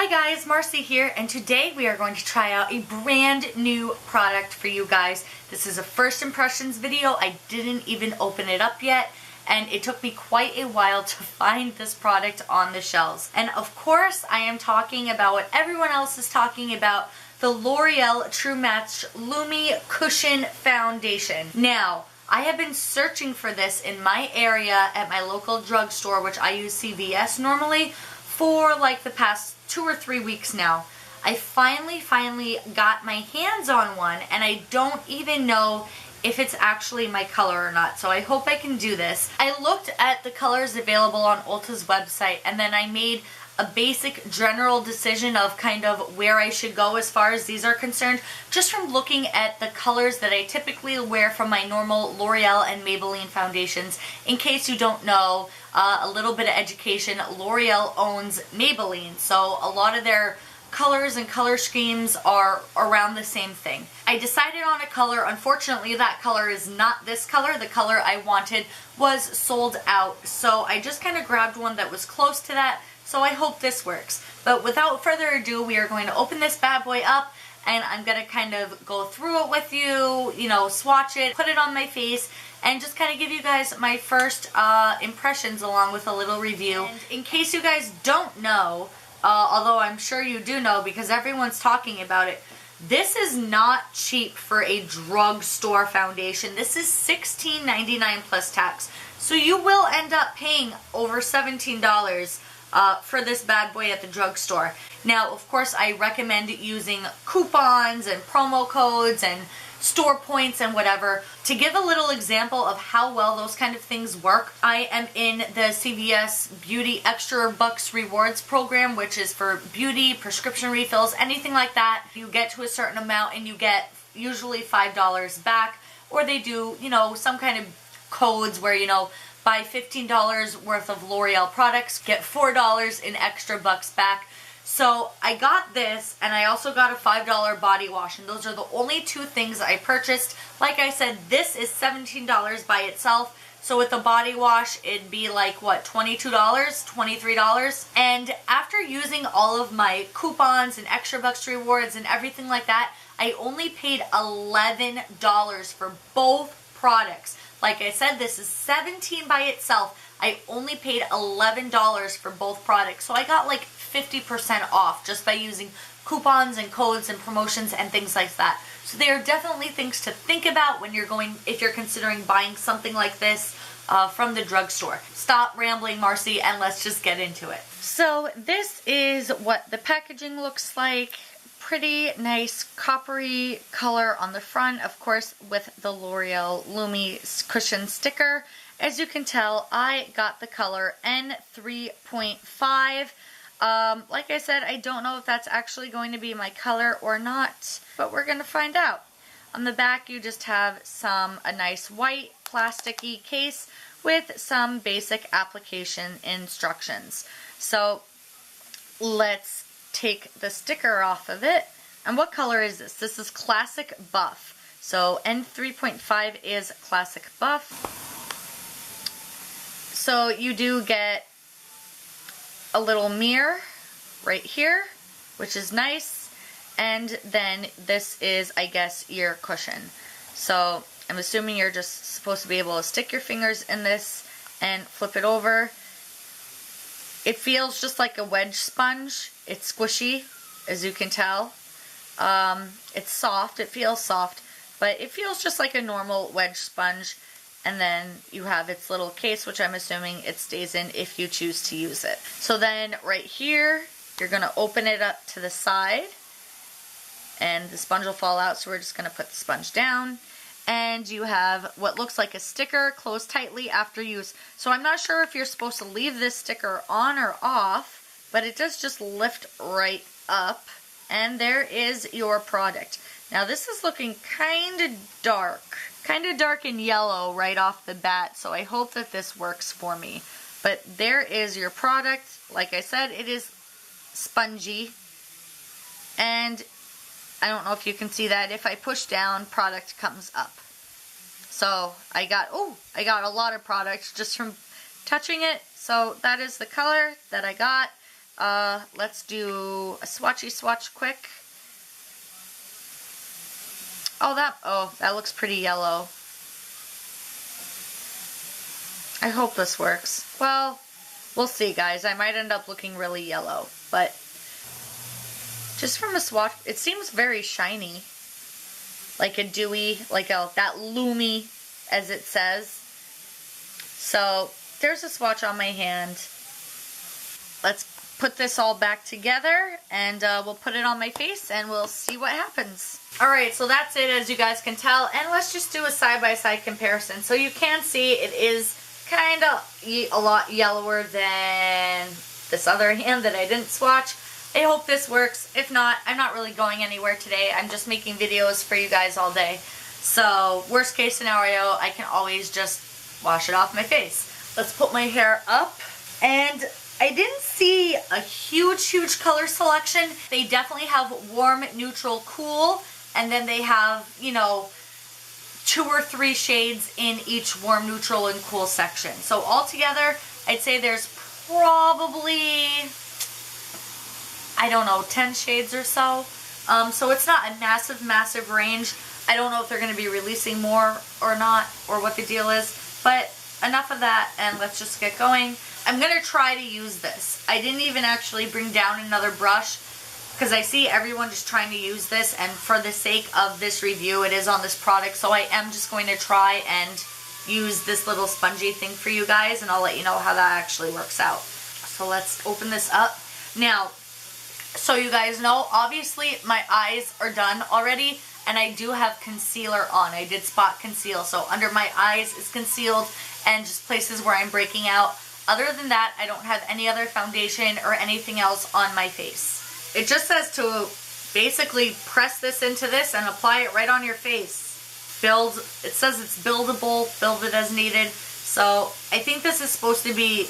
Hi guys, Marcy here, and today we are going to try out a brand new product for you guys. This is a first impressions video. I didn't even open it up yet, and it took me quite a while to find this product on the shelves. And of course, I am talking about what everyone else is talking about, the L'Oreal True Match Lumi Cushion Foundation. Now, I have been searching for this in my area at my local drugstore, which I use CVS normally, for like the past 2 or 3 weeks now. I finally got my hands on one, and I don't even know if it's actually my color or not, so I hope I can do this. I looked at the colors available on Ulta's website, and then I made a basic general decision of kind of where I should go as far as these are concerned, just from looking at the colors that I typically wear from my normal L'Oreal and Maybelline foundations. In case you don't know, a little bit of education, L'Oreal owns Maybelline, so a lot of their colors and color schemes are around the same thing. I decided on a color. Unfortunately, that color is not this color. The color I wanted was sold out, so I just kind of grabbed one that was close to that. So I hope this works. But without further ado, we are going to open this bad boy up, and I'm going to kind of go through it with you, swatch it, put it on my face, and just kind of give you guys my first impressions along with a little review. And in case you guys don't know, although I'm sure you do know because everyone's talking about it, this is not cheap for a drugstore foundation. This is $16.99 plus tax. So you will end up paying over $17 for this bad boy at the drugstore. Now, of course, I recommend using coupons and promo codes and store points and whatever. To give a little example of how well those kind of things work, I am in the CVS Beauty Extra Bucks Rewards program, which is for beauty, prescription refills, anything like that. You get to a certain amount and you get usually $5 back, or they do, some kind of codes where, buy $15 worth of L'Oreal products, get $4 in extra bucks back. So I got this, and I also got a $5 body wash, and those are the only two things I purchased. Like I said, this is $17 by itself, so with the body wash, it'd be like, what, $22, $23? And after using all of my coupons and extra bucks rewards and everything like that, I only paid $11 for both products. Like I said, this is $17 by itself. I only paid $11 for both products. So I got like 50% off just by using coupons and codes and promotions and things like that. So they are definitely things to think about when if you're considering buying something like this from the drugstore. Stop rambling, Marcy, and let's just get into it. So this is what the packaging looks like. Pretty nice coppery color on the front, of course, with the L'Oreal Lumi cushion sticker. As you can tell, I got the color N3.5. Like I said, I don't know if that's actually going to be my color or not, but we're going to find out. On the back, you just have a nice white plasticky case with some basic application instructions. So let's take the sticker off of it. And what color is this? This is Classic Buff. So N3.5 is Classic Buff. So you do get a little mirror right here, which is nice. And then this is, I guess, your cushion. So I'm assuming you're just supposed to be able to stick your fingers in this and flip it over. It feels just like a wedge sponge. It's squishy, as you can tell. It's soft. It feels soft, but it feels just like a normal wedge sponge. And then you have its little case, which I'm assuming it stays in if you choose to use it. So then right here, you're going to open it up to the side, and the sponge will fall out, so we're just going to put the sponge down. And you have what looks like a sticker closed tightly after use. So I'm not sure if you're supposed to leave this sticker on or off, but it does just lift right up. And there is your product. Now this is looking kind of dark and yellow right off the bat, so I hope that this works for me. But there is your product. Like I said, it is spongy. And I don't know if you can see that. If I push down, product comes up. So I got a lot of product just from touching it. So that is the color that I got. let's do a swatchy swatch quick. Oh, that looks pretty yellow. I hope this works. Well, we'll see, guys. I might end up looking really yellow, but just from a swatch, it seems very shiny. Like a dewy, that Lumi, as it says. So, there's a swatch on my hand. Let's put this all back together, and we'll put it on my face, and we'll see what happens. Alright, so that's it, as you guys can tell, and let's just do a side-by-side comparison. So you can see it is kind of a lot yellower than this other hand that I didn't swatch. I hope this works. If not, I'm not really going anywhere today. I'm just making videos for you guys all day. So, worst case scenario, I can always just wash it off my face. Let's put my hair up. And I didn't see a huge color selection. They definitely have warm, neutral, cool. And then they have, you know, 2 or 3 shades in each warm, neutral, and cool section. So altogether, I'd say there's probably, I don't know, 10 shades or so. So it's not a massive range. I don't know if they're going to be releasing more or not, or what the deal is. But enough of that, and let's just get going. I'm going to try to use this. I didn't even actually bring down another brush, because I see everyone just trying to use this, and for the sake of this review, it is on this product, so I am just going to try and use this little spongy thing for you guys, and I'll let you know how that actually works out. So let's open this up. Now, so you guys know, obviously my eyes are done already, and I do have concealer on. I did spot conceal, so under my eyes is concealed, and just places where I'm breaking out. Other than that, I don't have any other foundation or anything else on my face. It just says to basically press this into this and apply it right on your face. It says it's buildable, build it as needed. So I think this is supposed to be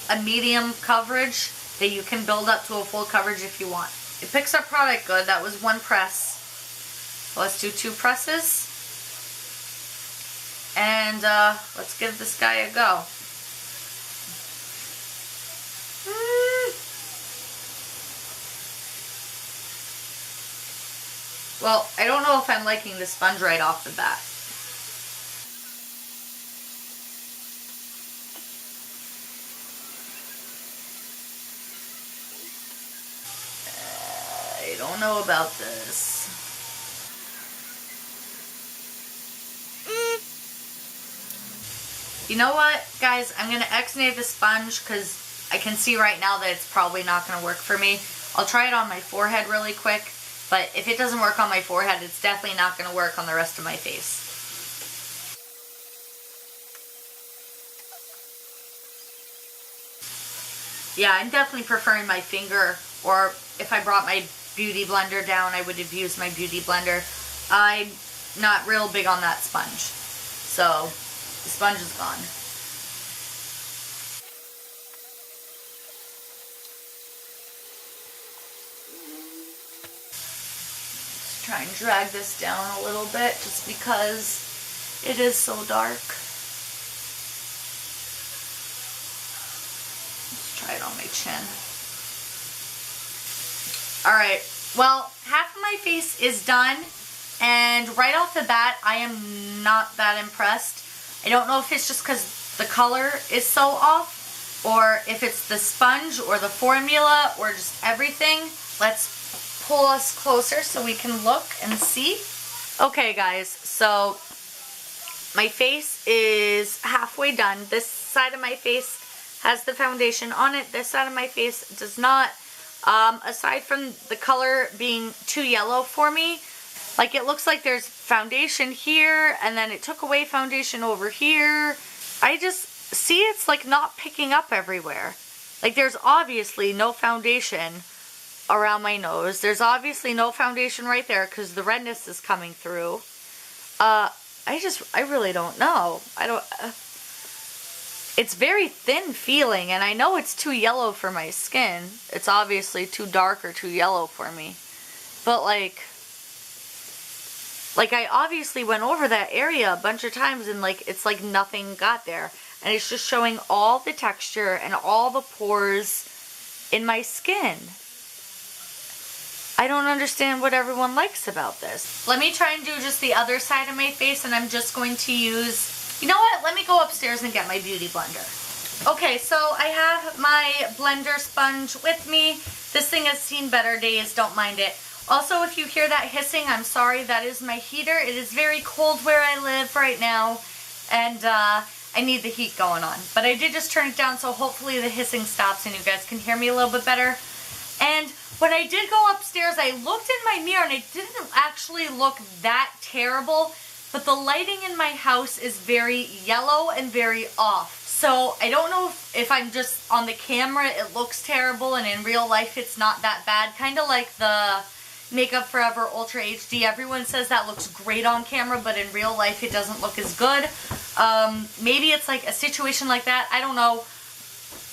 a medium coverage that you can build up to a full coverage if you want. It picks up product good. That was 1 press. So let's do 2 presses. And let's give this guy a go. Well, I don't know if I'm liking the sponge right off the bat. I don't know about this. You know what, guys? I'm going to X-nay the sponge because I can see right now that it's probably not going to work for me. I'll try it on my forehead really quick. But if it doesn't work on my forehead, it's definitely not going to work on the rest of my face. Yeah, I'm definitely preferring my finger, or if I brought my beauty blender down, I would have used my beauty blender. I'm not real big on that sponge. So, the sponge is gone. Try and drag this down a little bit just because it is so dark. Let's try it on my chin. Alright, well, half of my face is done, and right off the bat, I am not that impressed. I don't know if it's just because the color is so off, or if it's the sponge, or the formula, or just everything. Let's pull us closer so we can look and see. Okay guys, so my face is halfway done. This side of my face has the foundation on it. This side of my face does not. Aside from the color being too yellow for me, like it looks like there's foundation here and then it took away foundation over here. I just see it's like not picking up everywhere. Like there's obviously no foundation around my nose. There's obviously no foundation right there because the redness is coming through. I really don't know. It's very thin feeling, and I know it's too yellow for my skin. It's obviously too dark or too yellow for me. But like I obviously went over that area a bunch of times, and like it's like nothing got there. And it's just showing all the texture and all the pores in my skin. I don't understand what everyone likes about this. Let me try and do just the other side of my face, and I'm just going to use, you know what? Let me go upstairs and get my beauty blender. Okay, so I have my blender sponge with me. This thing has seen better days, don't mind it. Also, if you hear that hissing, I'm sorry, that is my heater. It is very cold where I live right now, and I need the heat going on. But I did just turn it down, so hopefully the hissing stops and you guys can hear me a little bit better. And when I did go upstairs, I looked in my mirror and it didn't actually look that terrible, but the lighting in my house is very yellow and very off. So I don't know if I'm just on the camera it looks terrible and in real life it's not that bad. Kind of like the Makeup Forever Ultra HD. Everyone says that looks great on camera, but in real life it doesn't look as good. Maybe it's like a situation like that. I don't know.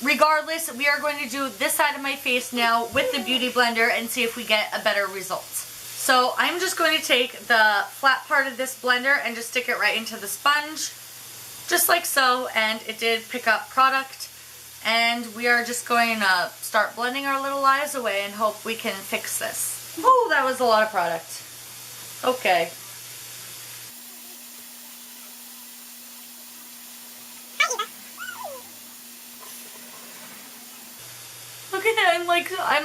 Regardless, we are going to do this side of my face now with the Beauty Blender and see if we get a better result. So I'm just going to take the flat part of this blender and just stick it right into the sponge, just like so, and it did pick up product. And we are just going to start blending our little eyes away and hope we can fix this. Woo, that was a lot of product. Okay. Look at that, I'm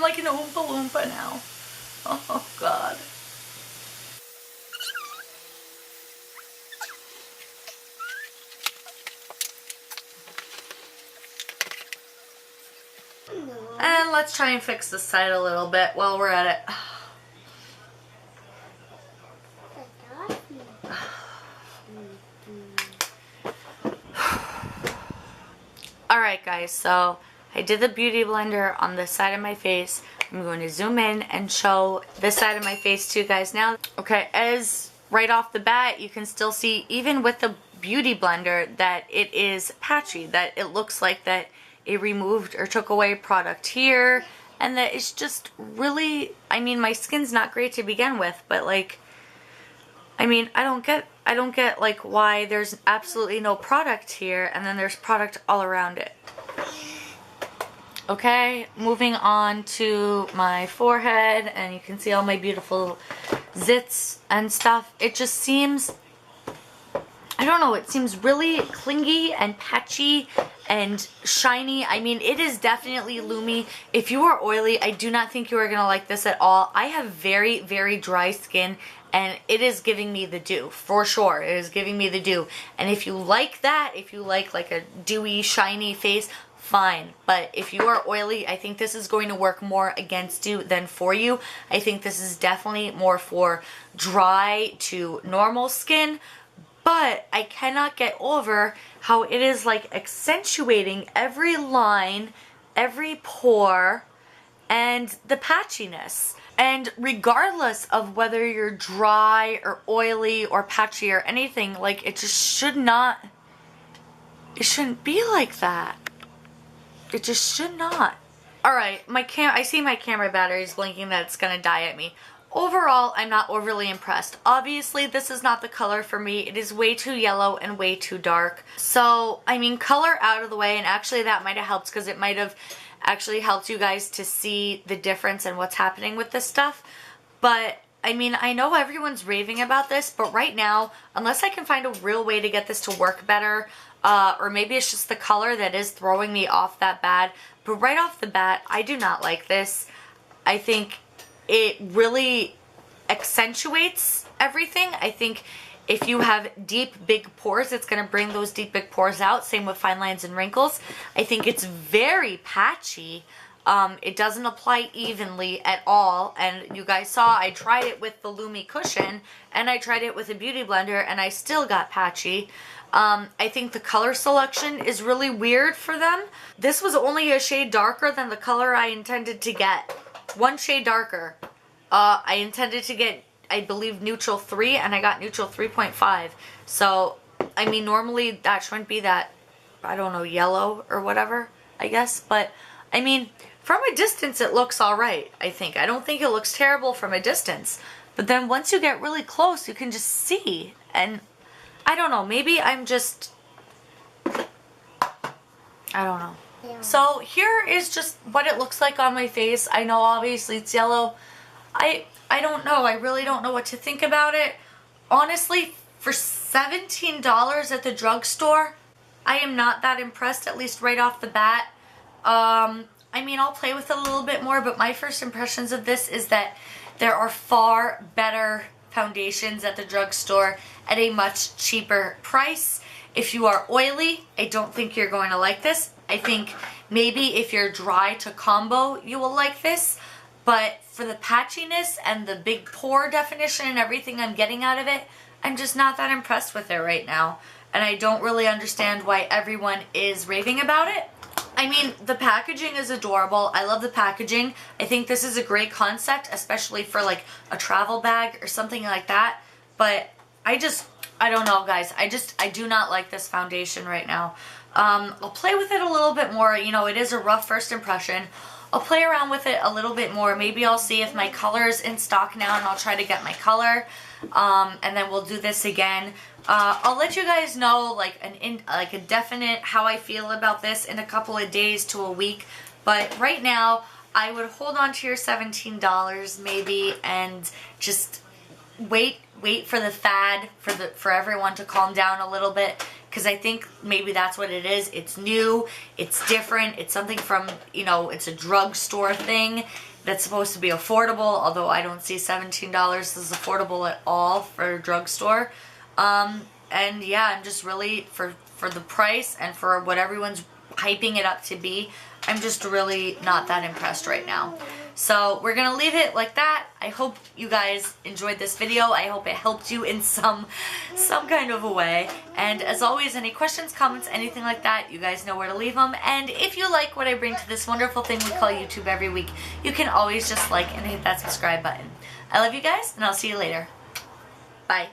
like an Oompa Loompa now. Oh God. And let's try and fix this side a little bit while we're at it. Alright guys, so I did the Beauty Blender on this side of my face. I'm going to zoom in and show this side of my face to you guys now. Okay, as right off the bat, you can still see, even with the Beauty Blender, that it is patchy, that it looks like that it removed or took away product here, and that it's just really, I mean, my skin's not great to begin with, but like, I mean, I don't get like why there's absolutely no product here and then there's product all around it. Okay, moving on to my forehead, and you can see all my beautiful zits and stuff. It just seems, I don't know, it seems really clingy and patchy and shiny. I mean, it is definitely Lumi. If you are oily, I do not think you are going to like this at all. I have very, very dry skin, and it is giving me the dew, for sure. It is giving me the dew. And if you like that, if you like a dewy, shiny face, fine. But if you are oily, I think this is going to work more against you than for you. I think this is definitely more for dry to normal skin. But I cannot get over how it is like accentuating every line, every pore, and the patchiness. And regardless of whether you're dry or oily or patchy or anything, like, it just should not, it shouldn't be like that. It just should not. Alright, I see my camera battery is blinking that it's gonna die at me. Overall, I'm not overly impressed. Obviously, this is not the color for me. It is way too yellow and way too dark. So, I mean, color out of the way, and actually that might have helped because it might have actually helped you guys to see the difference and what's happening with this stuff. But, I mean, I know everyone's raving about this, but right now, unless I can find a real way to get this to work better, or maybe it's just the color that is throwing me off that bad, but right off the bat, I do not like this. I think it really accentuates everything. I think if you have deep, big pores, it's going to bring those deep, big pores out. Same with fine lines and wrinkles. I think it's very patchy. It doesn't apply evenly at all. And you guys saw I tried it with the Lumi cushion, and I tried it with a Beauty Blender, and I still got patchy. I think the color selection is really weird for them. This was only a shade darker than the color I intended to get. One shade darker. I intended to get, I believe, neutral 3, and I got neutral 3.5. So, I mean, normally that shouldn't be that, I don't know, yellow or whatever, I guess. But, I mean, from a distance it looks alright, I think. I don't think it looks terrible from a distance. But then once you get really close, you can just see. And, I don't know, maybe I'm just, I don't know. So here is just what it looks like on my face. I know obviously it's yellow. I don't know. I really don't know what to think about it. Honestly, for $17 at the drugstore, I am not that impressed, at least right off the bat. I mean, I'll play with it a little bit more, but my first impressions of this is that there are far better foundations at the drugstore at a much cheaper price. If you are oily, I don't think you're going to like this. I think maybe if you're dry to combo, you will like this. But for the patchiness and the big pore definition and everything I'm getting out of it, I'm just not that impressed with it right now. And I don't really understand why everyone is raving about it. I mean, the packaging is adorable. I love the packaging. I think this is a great concept, especially for like a travel bag or something like that. But I don't know, guys. I do not like this foundation right now. I'll play with it a little bit more. You know, it is a rough first impression. I'll play around with it a little bit more. Maybe I'll see if my color is in stock now, and I'll try to get my color. And then we'll do this again. I'll let you guys know like a definite how I feel about this in a couple of days to a week. But right now, I would hold on to your $17 maybe and just wait for the fad, for everyone to calm down a little bit, because I think maybe that's what it is. It's new, it's different, it's something from, you know, it's a drugstore thing that's supposed to be affordable, although I don't see $17 as affordable at all for a drugstore. And yeah, I'm just really, for the price and for what everyone's hyping it up to be, I'm just really not that impressed right now. So we're gonna leave it like that. I hope you guys enjoyed this video. I hope it helped you in some kind of a way. And as always, any questions, comments, anything like that, you guys know where to leave them. And if you like what I bring to this wonderful thing we call YouTube every week, you can always just like and hit that subscribe button. I love you guys, and I'll see you later. Bye.